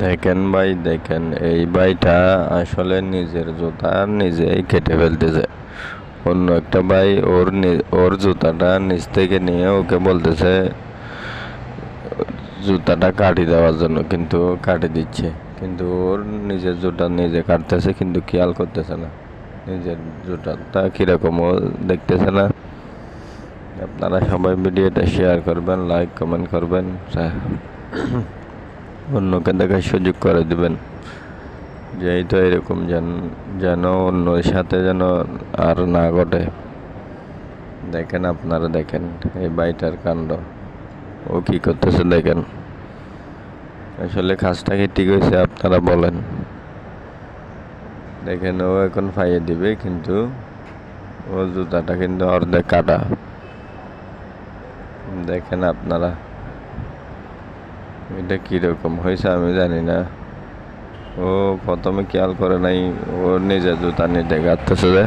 দেখেন ভাই, দেখেন এই ভাইটা আসলে নিজের জুতা নিজেই কেটে ফেলতেছে। অন্য একটা ভাই ওর জুতাটা নিচ থেকে নিয়ে ওকে বলতেছে জুতাটা কাটি দেওয়ার জন্য, কিন্তু ও কাটি দিচ্ছে। কিন্তু ওর নিজের জুতা নিজে কাটতেছে, কিন্তু খেয়াল করতেছে না নিজের জুতাটা কিরকম ও দেখতেছে না। আপনারা সবাই ভিডিওটা শেয়ার করবেন, লাইক কমেন্ট করবেন, অন্যকে দেখার সুযোগ করে দিবেন। যেই তো এরকম যেন অন্যের সাথে যেন আর না ঘটে। দেখেন, আপনারা দেখেন এই বাইটার কাণ্ড, ও কি করতেছে দেখেন। আসলে কাজটা কি ঠিক হয়েছে আপনারা বলেন? দেখেন ও এখন ফাইয়ে দিবে, কিন্তু ও জুতাটা কিন্তু অর্ধেক কাটা। দেখেন আপনারা এটা কিরকম হয়েছে আমি জানি না। ও প্রথমে খেয়াল করে নাই, ও নিজের জুতা নিজে কাটতেছে।